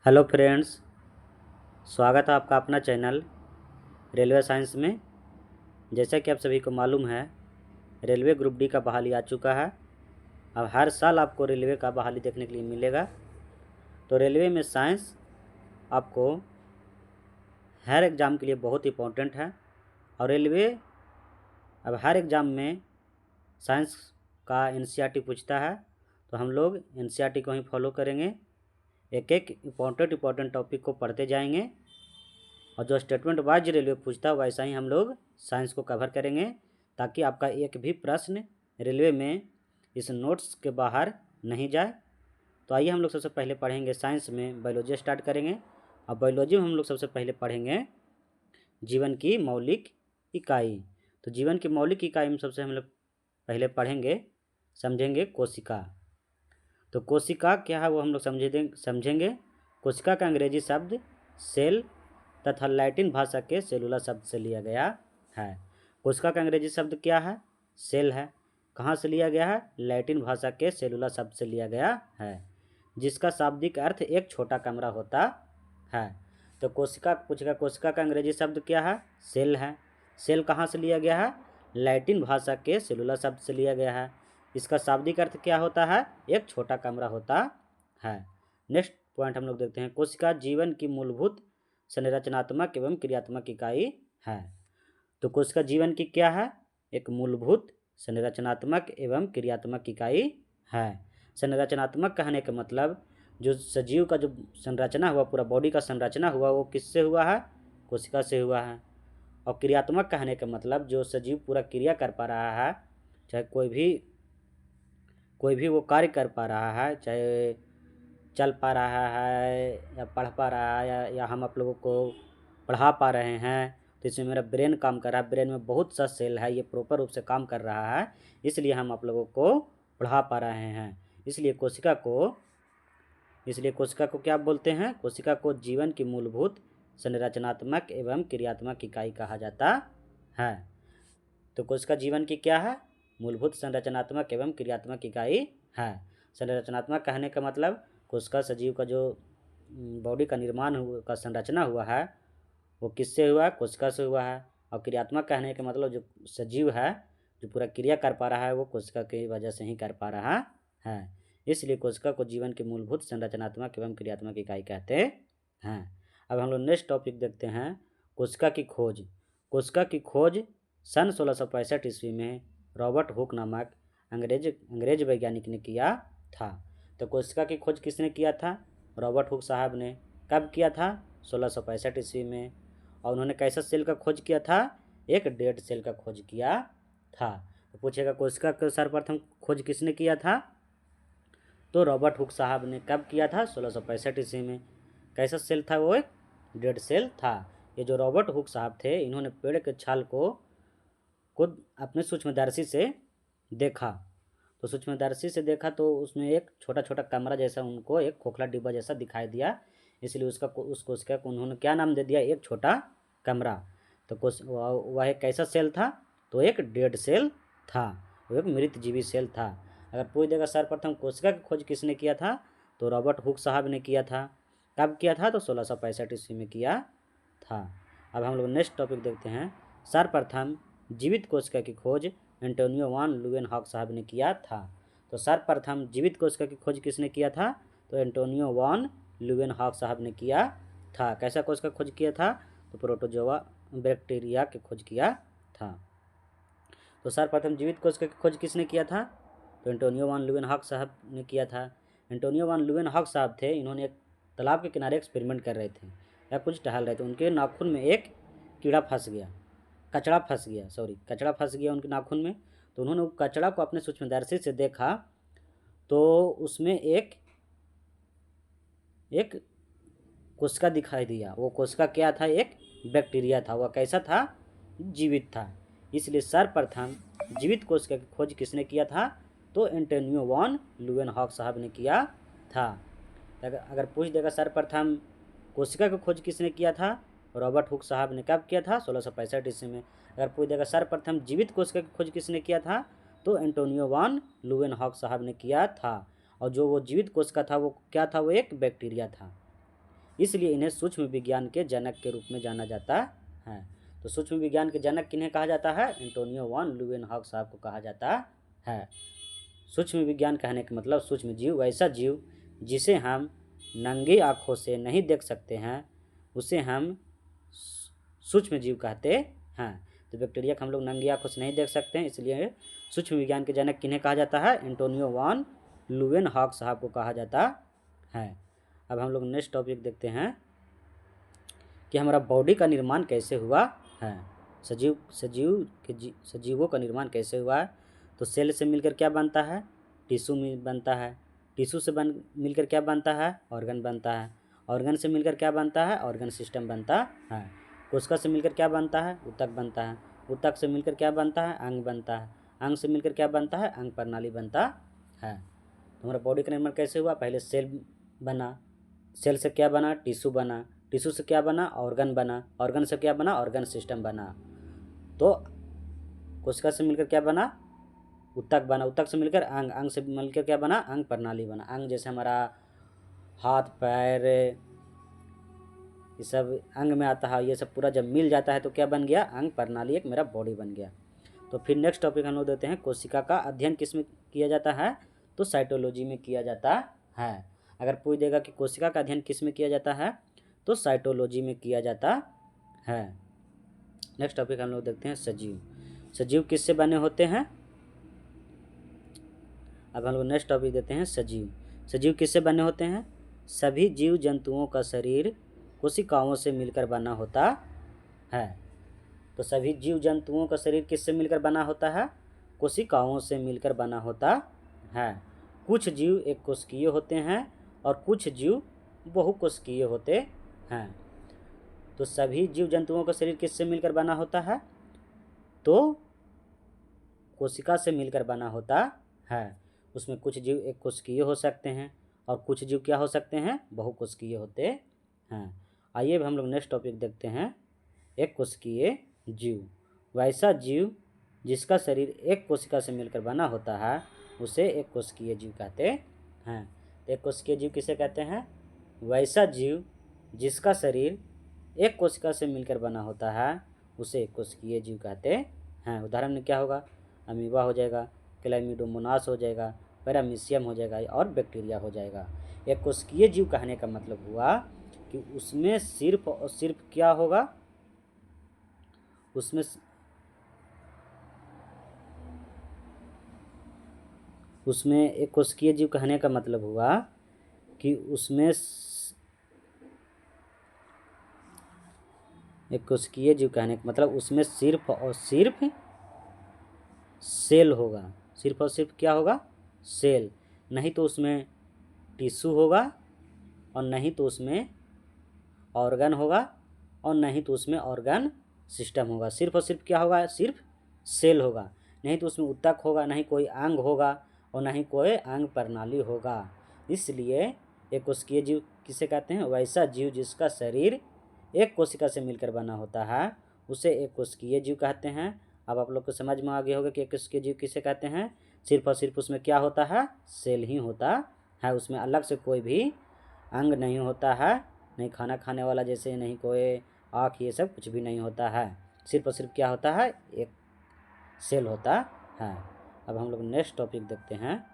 Hello friends, स्वागत है आपका अपना चैनल रेलवे साइंस में। जैसा कि आप सभी को मालूम है, रेलवे ग्रुप डी का बहाली आ चुका है। अब हर साल आपको रेलवे का बहाली देखने के लिए मिलेगा। तो रेलवे में साइंस आपको हर एग्ज़ाम के लिए बहुत इंपॉर्टेंट है। और रेलवे अब हर एग्ज़ाम में साइंस का एनसीईआरटी पूछता है, तो हम लोग एनसीईआरटी को ही फॉलो करेंगे। एक एक इम्पॉर्टेंट टॉपिक को पढ़ते जाएंगे और जो स्टेटमेंट वाइज रेलवे पूछता है वैसा ही हम लोग साइंस को कवर करेंगे, ताकि आपका एक भी प्रश्न रेलवे में इस नोट्स के बाहर नहीं जाए। तो आइए हम लोग सबसे पहले पढ़ेंगे साइंस में बायोलॉजी स्टार्ट करेंगे। और बायोलॉजी में हम लोग सबसे पहले पढ़ेंगे जीवन की मौलिक इकाई। तो जीवन की मौलिक इकाई में सबसे हम लोग पहले पढ़ेंगे, समझेंगे कोशिका। तो कोशिका क्या है वो हम लोग समझेंगे। कोशिका का अंग्रेजी शब्द सेल तथा लैटिन भाषा के सेलुला शब्द से लिया गया है। कोशिका का अंग्रेजी शब्द क्या है? सेल है। कहाँ से लिया गया है? लैटिन भाषा के सेलुला शब्द से लिया गया है, जिसका शाब्दिक अर्थ एक छोटा कमरा होता है। तो कोशिका का अंग्रेजी शब्द क्या है? सेल है। सेल कहाँ से लिया गया है? लैटिन भाषा के सेलुला शब्द से लिया गया है। इसका शाब्दिक अर्थ क्या होता है? एक छोटा कमरा होता है। नेक्स्ट पॉइंट हम लोग देखते हैं। कोशिका जीवन की मूलभूत संरचनात्मक एवं क्रियात्मक इकाई है। तो कोशिका जीवन की क्या है? एक मूलभूत संरचनात्मक एवं क्रियात्मक इकाई है। संरचनात्मक कहने का मतलब जो सजीव का जो संरचना हुआ, पूरा बॉडी का संरचना हुआ, वो किससे हुआ है? कोशिका से हुआ है। और क्रियात्मक कहने का मतलब जो सजीव पूरा क्रिया कर पा रहा है, चाहे कोई भी वो कार्य कर पा रहा है, चाहे चल पा रहा है या पढ़ पा रहा है या हम आप लोगों को पढ़ा पा रहे हैं, तो इसमें मेरा ब्रेन काम कर रहा है। ब्रेन में बहुत सा सेल है, ये प्रॉपर रूप से काम कर रहा है, इसलिए हम आप लोगों को पढ़ा पा रहे हैं। इसलिए कोशिका को क्या बोलते हैं? कोशिका को जीवन की मूलभूत संरचनात्मक एवं क्रियात्मक इकाई कहा जाता है। तो कोशिका जीवन की क्या है? मूलभूत संरचनात्मक एवं क्रियात्मक इकाई है। संरचनात्मक कहने का मतलब कोशिका सजीव का जो बॉडी का निर्माण हुआ, का संरचना हुआ है, वो किससे हुआ? कोशिका से हुआ है। और क्रियात्मक कहने का मतलब जो सजीव है, जो पूरा क्रिया कर पा रहा है, वो कोशिका की वजह से ही कर पा रहा है। इसलिए कोशिका को जीवन की मूलभूत संरचनात्मक एवं क्रियात्मक इकाई कहते हैं। अब हम लोग नेक्स्ट टॉपिक देखते हैं, कोशिका की खोज। कोशिका की खोज सन 1665 ईस्वी में रॉबर्ट हुक नामक अंग्रेज वैज्ञानिक ने किया था। तो कोशिका की खोज किसने किया था? रॉबर्ट हुक साहब ने। कब किया था? 1665 ईस्वी में। और उन्होंने कैसा सेल का खोज किया था? एक डेड सेल का खोज किया था। तो पूछेगा कोशिका का सर्वप्रथम खोज किसने किया था? तो रॉबर्ट हुक साहब ने। कब किया था? 1665 ईस्वी में। कैसा सेल था वो? एक डेड सेल था। ये जो रॉबर्ट हुक साहब थे, इन्होंने पेड़ के छाल को खुद अपने सूक्ष्मदर्शी से देखा। तो सूक्ष्मदर्शी से देखा तो उसमें एक छोटा छोटा कमरा जैसा, उनको एक खोखला डिब्बा जैसा दिखाई दिया। इसलिए उस कोशिका को उन्होंने क्या नाम दे दिया? एक छोटा कमरा। तो वह एक कैसा सेल था? तो एक डेड सेल था, वो एक मृत जीवी सेल था। अगर पूछ देगा सर्वप्रथम कोशिका की खोज किसने किया था, तो रॉबर्ट हुक साहब ने किया था। कब किया था? तो 1665 ईस्वी में किया था। अब हम लोग नेक्स्ट टॉपिक देखते हैं। सर्वप्रथम जीवित कोशिका की खोज एंटोनियो वान लुवेनहॉक साहब ने किया था। तो सर्वप्रथम जीवित कोशिका की खोज किसने किया था? तो एंटोनियो वान लुवेनहॉक साहब ने किया था। कैसा कोशिका खोज किया था? तो प्रोटोजोआ बैक्टीरिया की खोज किया था। तो सर्वप्रथम जीवित कोशिका की खोज किसने किया था? तो एंटोनियो वान लुवेनहॉक साहब ने किया था। एंटोनियो वान लुवेनहॉक साहब थे, इन्होंने एक तालाब के किनारे एक्सपेरिमेंट कर रहे थे या कुछ टहल रहे थे। उनके नाखून में एक कीड़ा फंस गया, कचड़ा फंस गया उनके नाखून में। तो उन्होंने वो कचड़ा को अपने सूक्ष्मदर्शी से देखा, तो उसमें एक कोशिका दिखाई दिया। वो कोशिका क्या था? एक बैक्टीरिया था। वह कैसा था? जीवित था। इसलिए सर्वप्रथम जीवित कोशिका की खोज किसने किया था? तो एंटोनियो वान लुवेनहॉक साहब ने किया था। अगर पूछ देगा सर्वप्रथम कोशिका की खोज किसने किया था? रॉबर्ट हुक साहब ने। कब किया था? 1665 ईस्वी में। अगर पूछ देगा सर्वप्रथम जीवित कोशिका की खोज किसने किया था? तो एंटोनियो वान लुवेनहॉक साहब ने किया था। और जो वो जीवित कोशिका था वो क्या था? वो एक बैक्टीरिया था। इसलिए इन्हें सूक्ष्म विज्ञान के जनक के रूप में जाना जाता है। तो सूक्ष्म विज्ञान के जनक किन्हें कहा जाता है? एंटोनियो वॉन ल्यूवेनहॉक साहब को कहा जाता है। सूक्ष्म विज्ञान कहने का मतलब सूक्ष्म जीव, वैसा जीव जिसे हम नंगी आँखों से नहीं देख सकते हैं, उसे हम सूक्ष्म जीव कहते हैं। तो बैक्टीरिया को हम लोग नंगी आँखों से नहीं देख सकते हैं, इसलिए सूक्ष्म विज्ञान के जनक किन्हें कहा जाता है? एंटोनियो वॉन ल्यूवेनहॉक साहब को कहा जाता है। अब हम लोग नेक्स्ट टॉपिक देखते हैं कि हमारा बॉडी का निर्माण कैसे हुआ है। सजीवों का निर्माण कैसे हुआ है? तो सेल से मिलकर क्या बनता है? टिश्यू बनता है। टिश्यू से मिलकर क्या बनता है? ऑर्गन बनता है। ऑर्गन से मिलकर क्या बनता है? ऑर्गन सिस्टम बनता है। कोशिका से मिलकर क्या बनता है? ऊतक बनता है। ऊतक से मिलकर क्या बनता है? अंग बनता है। अंग से मिलकर क्या बनता है? अंग प्रणाली बनता है। तो हमारा बॉडी का निर्माण कैसे हुआ? पहले सेल बना, सेल से क्या बना? टिश्यू बना, टिश्यू से क्या बना? ऑर्गन बना, ऑर्गन से क्या बना? ऑर्गन सिस्टम बना। तो कोशिका से मिलकर क्या बना? ऊतक बना, ऊतक से मिलकर अंग, अंग से मिलकर क्या बना? अंग प्रणाली बना। अंग जैसे हमारा हाथ पैर ये सब अंग में आता है, ये सब पूरा जब मिल जाता है तो क्या बन गया? अंग प्रणाली, एक मेरा बॉडी बन गया। तो फिर नेक्स्ट टॉपिक हम लोग देते हैं, कोशिका का अध्ययन किस में किया जाता है? तो साइटोलॉजी में किया जाता है। अगर पूछ देगा कि कोशिका का अध्ययन किस में किया जाता है, तो साइटोलॉजी में किया जाता है। नेक्स्ट टॉपिक हम लोग देखते हैं, सजीव। सजीव किससे बने होते हैं? अब हम लोग नेक्स्ट टॉपिक देते हैं, सजीव। सजीव किससे बने होते हैं? सभी जीव जंतुओं का शरीर कोशिकाओं से मिलकर बना होता है। तो सभी जीव जंतुओं का शरीर किससे मिलकर बना होता है? कोशिकाओं से मिलकर बना होता है। कुछ जीव एक कोशिकीय होते हैं और कुछ जीव बहुकोशिकीय होते हैं। तो सभी जीव जंतुओं का शरीर किससे मिलकर बना होता है? तो कोशिका से मिलकर बना होता है। उसमें कुछ जीव एक कोशिकीय हो सकते हैं और कुछ जीव क्या हो सकते हैं? बहुकोशिकीय होते हैं। आइए अब हम लोग नेक्स्ट टॉपिक देखते हैं, एक कोशिकीय जीव। वैसा जीव जिसका शरीर एक कोशिका से मिलकर बना होता है, उसे एक कोशिकीय जीव कहते हैं। एक कोशिकीय जीव किसे कहते हैं? वैसा जीव जिसका शरीर एक कोशिका से मिलकर बना होता है, उसे एक कोशिकीय जीव कहते हैं। उदाहरण में क्या होगा? अमीबा हो जाएगा, क्लैमिडोमोनास हो जाएगा, पैरामीशियम हो जाएगा और बैक्टीरिया हो जाएगा। एक कोशिकीय जीव कहने का मतलब हुआ कि उसमें सिर्फ और सिर्फ क्या होगा? उसमें एक कोशिकीय जीव कहने का मतलब हुआ कि उसमें एक कोशिकीय जीव कहने का मतलब उसमें सिर्फ और सिर्फ सेल होगा। सिर्फ और सिर्फ क्या होगा? सेल। नहीं तो उसमें टिश्यू होगा और नहीं तो उसमें ऑर्गन होगा और नहीं तो उसमें ऑर्गन सिस्टम होगा। सिर्फ और सिर्फ क्या होगा? सिर्फ सेल होगा। नहीं तो उसमें ऊतक होगा, नहीं कोई अंग होगा और नहीं कोई अंग प्रणाली होगा। इसलिए एक कोशिकीय जीव किसे कहते हैं? वैसा जीव जिसका शरीर एक कोशिका से मिलकर बना होता है, उसे एक कोशिकीय जीव कहते हैं। अब आप लोग को समझ में आ गया होगा कि एक कोशिकीय जीव किसे कहते हैं? सिर्फ और सिर्फ उसमें क्या होता है? सेल ही होता है। उसमें अलग से कोई भी अंग नहीं होता है, नहीं खाना खाने वाला जैसे, नहीं कोई आँख, ये सब कुछ भी नहीं होता है। सिर्फ और सिर्फ क्या होता है? एक सेल होता है। अब हम लोग नेक्स्ट टॉपिक देखते हैं,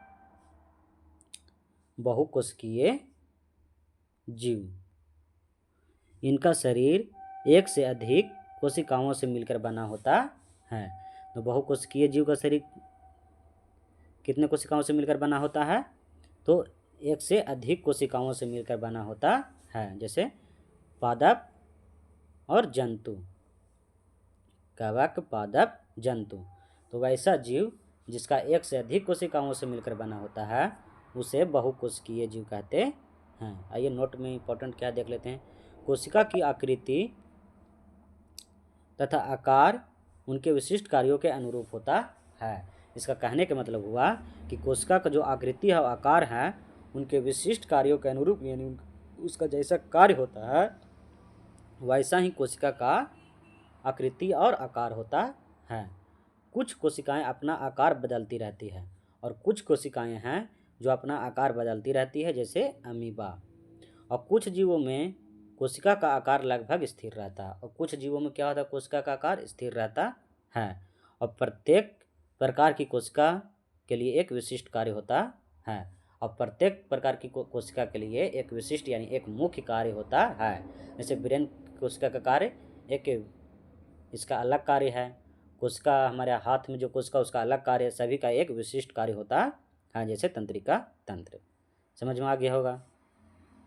बहुकोशिकीय जीव। इनका शरीर एक से अधिक कोशिकाओं से मिलकर बना होता है। तो बहुकोशिकीय जीव का शरीर कितने कोशिकाओं से मिलकर बना होता है? तो एक से अधिक कोशिकाओं से मिलकर बना होता है। जैसे पादप और जंतु, कवक, पादप, जंतु। तो वैसा जीव जिसका एक से अधिक कोशिकाओं से मिलकर बना होता है, उसे बहुकोशिकीय जीव कहते हैं। आइए नोट में इंपॉर्टेंट क्या देख लेते हैं। कोशिका की आकृति तथा आकार उनके विशिष्ट कार्यों के अनुरूप होता है। इसका कहने का मतलब हुआ कि कोशिका का जो आकृति है, आकार है, उनके विशिष्ट कार्यों के अनुरूप, यानी उसका जैसा कार्य होता है वैसा ही कोशिका का आकृति और आकार होता है। कुछ कोशिकाएं अपना आकार बदलती रहती है और कुछ कोशिकाएं हैं जो अपना आकार बदलती रहती है, जैसे अमीबा। और कुछ जीवों में कोशिका का आकार लगभग स्थिर रहता है, और कुछ जीवों में क्या होता है, कोशिका का आकार स्थिर रहता है, और प्रत्येक प्रकार की कोशिका के लिए एक विशिष्ट कार्य होता है, और प्रत्येक प्रकार की कोशिका के लिए एक विशिष्ट यानी एक मुख्य कार्य होता है। जैसे ब्रेन कोशिका का कार्य एक, इसका अलग कार्य है, कोशिका हमारे हाथ में जो कोशिका उसका अलग कार्य है, सभी का एक विशिष्ट कार्य होता है, जैसे तंत्रिका तंत्र। समझ में आ गया होगा।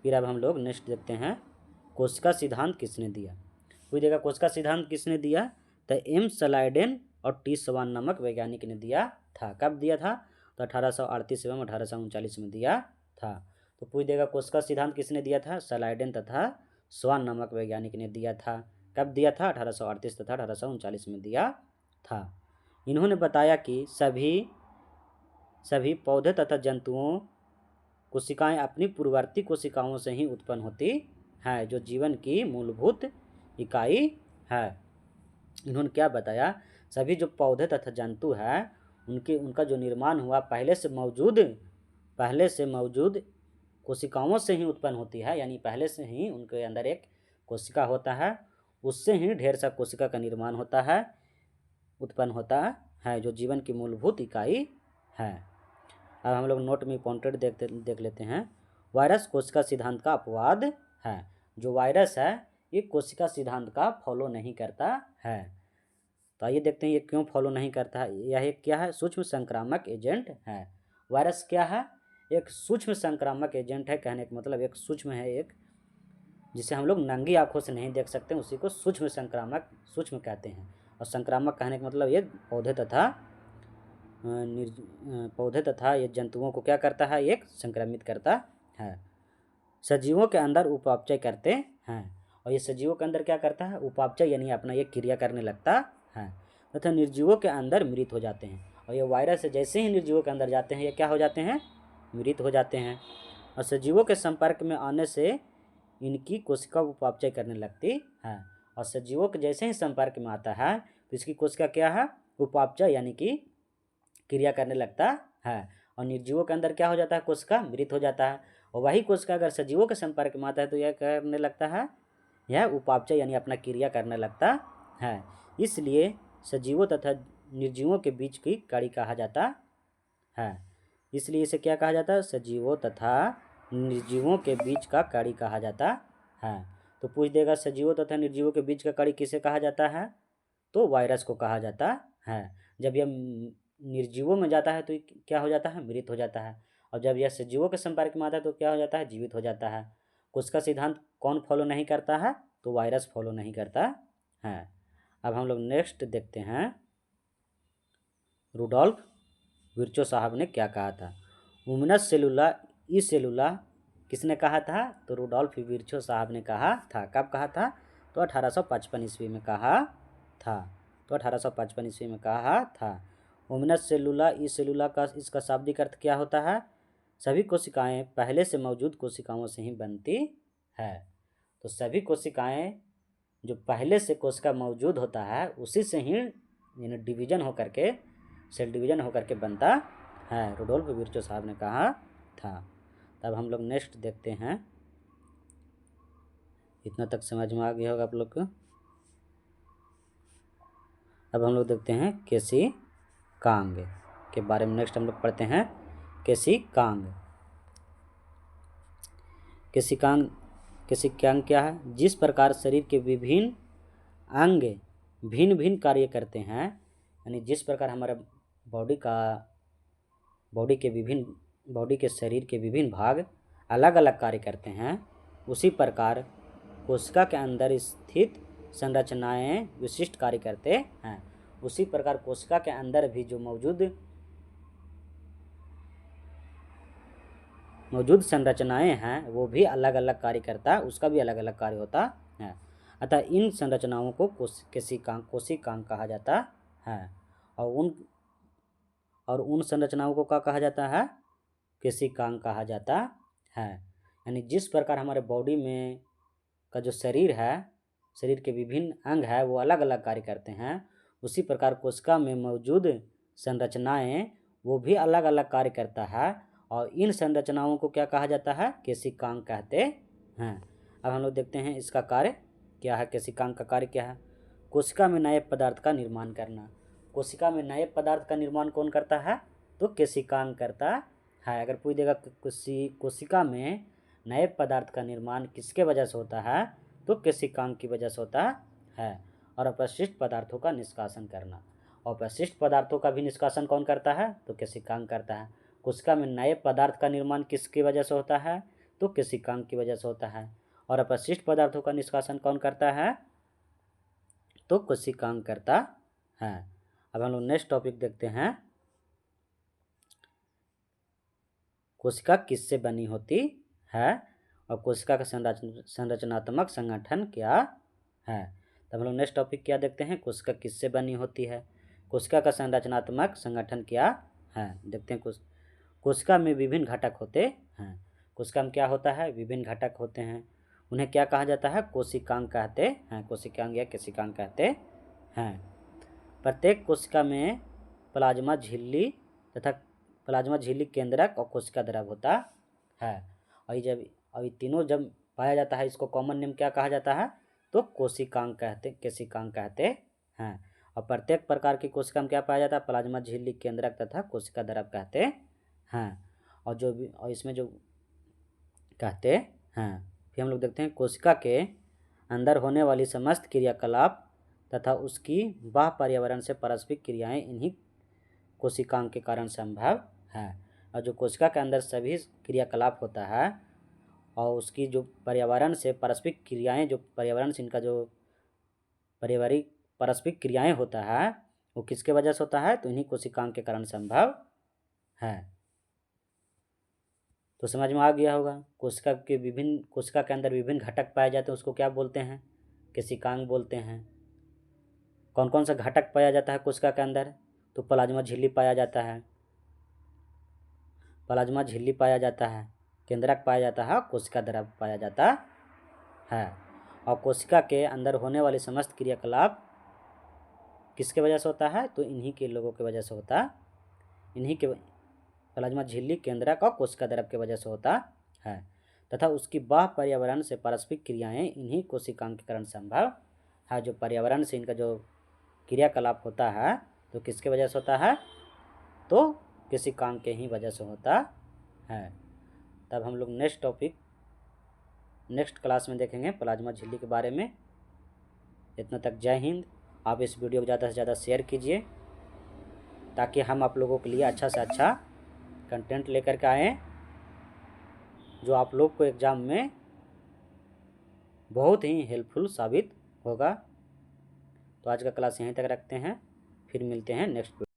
फिर अब हम लोग नेक्स्ट देखते हैं, कोशिका सिद्धांत किसने दिया। कोई देगा कोशिका सिद्धांत किसने दिया, तो एम स्लाइडेन और टी स्वान नामक वैज्ञानिक ने दिया था। कब दिया था, तो 1838 एवं 1839 में दिया था। तो पूछ देगा कोशिका सिद्धांत किसने दिया था, स्लाइडेन तथा स्वान नामक वैज्ञानिक ने दिया था। कब दिया था, 1838 तथा 1839 में दिया था। इन्होंने बताया कि सभी पौधे तथा जंतुओं कोशिकाएं अपनी पूर्ववर्ती कोशिकाओं से ही उत्पन्न होती हैं, जो जीवन की मूलभूत इकाई है। इन्होंने क्या बताया, सभी जो पौधे तथा जंतु हैं उनका जो निर्माण हुआ पहले से मौजूद कोशिकाओं से ही उत्पन्न होती है, यानी पहले से ही उनके अंदर एक कोशिका होता है, उससे ही ढेर सा कोशिका का निर्माण होता है, उत्पन्न होता है, जो जीवन की मूलभूत इकाई है। अब हम लोग नोट में इंपॉर्टेंट देख लेते हैं। वायरस कोशिका सिद्धांत का अपवाद है। जो वायरस है ये कोशिका सिद्धांत का फॉलो नहीं करता है। तो आइए देखते हैं ये क्यों फॉलो नहीं करता है। यह एक क्या है, सूक्ष्म संक्रामक एजेंट है। वायरस क्या है, एक सूक्ष्म संक्रामक एजेंट है। कहने का मतलब एक सूक्ष्म है, एक जिसे हम लोग नंगी आंखों से नहीं देख सकते, उसी को सूक्ष्म कहते हैं। और संक्रामक कहने का मतलब ये पौधे तथा ये जंतुओं को क्या करता है, एक संक्रमित करता है। सजीवों के अंदर उपापचय करते हैं, और ये सजीवों के अंदर क्या करता है, उपापचय यानी अपना ये क्रिया करने लगता है, तथा निर्जीवों के अंदर मृत हो जाते हैं। और ये वायरस जैसे ही निर्जीवों के अंदर जाते हैं ये क्या हो जाते हैं, मृत हो जाते हैं। और सजीवों के संपर्क में आने से इनकी कोशिका उपापचय करने लगती है। और सजीवों के जैसे ही संपर्क में आता है तो इसकी कोशिका क्या है, उपापचय यानी कि क्रिया करने लगता है। और निर्जीवों के अंदर क्या हो जाता है, कोशिका मृत हो जाता है। और वही कोशिका अगर सजीवों के संपर्क में आता है तो यह करने लगता है, यह उपापचय यानी अपना क्रिया करने लगता है। इसलिए सजीवों तथा निर्जीवों के बीच की कड़ी कहा जाता है। इसलिए इसे क्या कहा जाता है, सजीवों तथा निर्जीवों के बीच का कड़ी कहा जाता है। तो पूछ देगा सजीवों तथा निर्जीवों के बीच का कड़ी किसे कहा जाता है, तो वायरस को कहा जाता है। जब यह निर्जीवों में जाता है तो क्या हो जाता है, मृत हो जाता है। और जब यह सजीवों के संपर्क में आता है तो क्या हो जाता है, जीवित हो जाता है। कोशिका सिद्धांत कौन फॉलो नहीं करता है, तो वायरस फॉलो नहीं करता है। अब हम लोग नेक्स्ट देखते हैं, रुडोल्फ विर्चो साहब ने क्या कहा था। उमिनस सेलुला ई सेलुला किसने कहा था, तो रुडोल्फ विर्चो साहब ने कहा था। कब कहा था, तो 1855 ईस्वी में कहा था। उमिनस सेलुला ई सेलुला का इसका शाब्दिक अर्थ क्या होता है, सभी कोशिकाएं पहले से मौजूद कोशिकाओं से ही बनती है। तो सभी कोशिकाएं जो पहले से कोशिका मौजूद होता है उसी से ही यानी डिवीजन होकर के, सेल डिवीजन होकर के बनता है, रुडोल्फ विर्चो साहब ने कहा था। तब हम लोग नेक्स्ट देखते हैं, इतना तक समझ में आ गया होगा आप लोग को। अब हम लोग देखते हैं केशिकांग के बारे में। नेक्स्ट हम लोग पढ़ते हैं केशिकांग। केशिकांग क्या है, जिस प्रकार शरीर के विभिन्न अंग भिन्न भिन्न कार्य करते हैं, यानी जिस प्रकार हमारा बॉडी के शरीर के विभिन्न भाग अलग अलग कार्य करते हैं, उसी प्रकार कोशिका के अंदर स्थित संरचनाएं विशिष्ट कार्य करते हैं। उसी प्रकार कोशिका के अंदर भी जो मौजूद संरचनाएं हैं वो भी अलग अलग कार्य करता है, उसका भी अलग अलग कार्य होता है। अतः इन संरचनाओं को कोशिकांग कहा जाता है। और उन संरचनाओं को क्या कहा जाता है, केशिकांग कहा जाता है। यानी जिस प्रकार हमारे बॉडी में का जो शरीर है, शरीर के विभिन्न अंग है वो अलग अलग कार्य करते हैं, उसी प्रकार कोशिका में मौजूद संरचनाएं वो भी अलग अलग कार्य करता है। और इन संरचनाओं को क्या कहा जाता है, केशिकांग कहते हैं। अब हम लोग देखते हैं इसका कार्य क्या है, केशिकांग का कार्य क्या है। कोशिका में नए पदार्थ का निर्माण करना। कोशिका में नए पदार्थ का निर्माण कौन करता है, तो केशिकांग करता है। अगर पूछ देगा कोशिका में नए पदार्थ का निर्माण किसके वजह से होता है, तो केशिकांग की वजह से होता है। और अपशिष्ट पदार्थों का निष्कासन करना। अपशिष्ट पदार्थों का भी निष्कासन कौन करता है, तो केशिकांग करता है। कोशिका में नए पदार्थ का निर्माण किसकी वजह से होता है, तो केशिकांग की वजह से होता है। और अपशिष्ट पदार्थों का निष्कासन कौन करता है, तो कोशिकांग करता है। अब हम लोग नेक्स्ट टॉपिक देखते हैं, कोशिका किससे बनी होती है और कोशिका का संरचनात्मक संगठन क्या है। तब हम लोग नेक्स्ट टॉपिक क्या देखते हैं, कोशिका किससे बनी होती है, कोशिका का संरचनात्मक संगठन क्या है। देखते हैं कोशिका में विभिन्न घटक होते हैं। कोशिका में क्या होता है, विभिन्न घटक होते हैं। उन्हें क्या कहा जाता है, कोशिकांग कहते हैं। कोशिकांग या केशिकांग कहते हैं। प्रत्येक कोशिका में प्लाज्मा झिल्ली तथा प्लाज्मा झिल्ली केंद्रक और कोशिका द्रव होता है। और ये तीनों जब पाया जाता है, इसको कॉमन नेम क्या कहा जाता है, तो कोशिकांग कहते हैं। और प्रत्येक प्रकार की कोशिका में क्या पाया जाता है, प्लाज्मा झिल्ली केंद्रक तथा कोशिका द्रव कहते हैं। और इसमें जो कहते हैं, फिर हम लोग देखते हैं कोशिका के अंदर होने वाली समस्त क्रियाकलाप तथा उसकी बाह्य पर्यावरण से पारस्परिक क्रियाएं इन्हीं कोशिकांग के कारण संभव है। और जो कोशिका के अंदर सभी क्रियाकलाप होता है और उसकी जो पर्यावरण से पारस्परिक क्रियाएं, जो पर्यावरण से इनका जो पारस्परिक क्रियाएं होता है, वो किसके वजह से होता है, तो इन्हीं कोशिकांग के कारण संभव है। तो समझ में आ गया होगा। कोशिका के अंदर विभिन्न घटक पाए जाते हैं, उसको क्या बोलते हैं, केशिकांग बोलते हैं। कौन कौन सा घटक पाया जाता है कोशिका के अंदर, तो प्लाज्मा झिल्ली पाया जाता है, केंद्रक पाया जाता है, कोशिका द्रव पाया जाता है। और कोशिका के अंदर होने वाले समस्त क्रियाकलाप किसके वजह से होता है, तो इन्हीं के लोगों की वजह से होता है, इन्हीं के प्लाज्मा झिल्ली केंद्रक और कोशिका द्रव की वजह से होता है। तथा उसकी बाह्य पर्यावरण से पारस्परिक क्रियाएं इन्हीं कोशिकांग के कारण संभव है। जो पर्यावरण से इनका जो क्रियाकलाप होता है, तो किसके वजह से होता है, तो केशिकांग के ही वजह से होता है। तब हम लोग नेक्स्ट क्लास में देखेंगे प्लाज्मा झिल्ली के बारे में। इतना तक जय हिंद। आप इस वीडियो को ज़्यादा से ज़्यादा शेयर कीजिए ताकि हम आप लोगों के लिए अच्छा से अच्छा कंटेंट लेकर के आएँ, जो आप लोग को एग्ज़ाम में बहुत ही हेल्पफुल साबित होगा। तो आज का क्लास यहीं तक रखते हैं, फिर मिलते हैं नेक्स्ट वीडियो।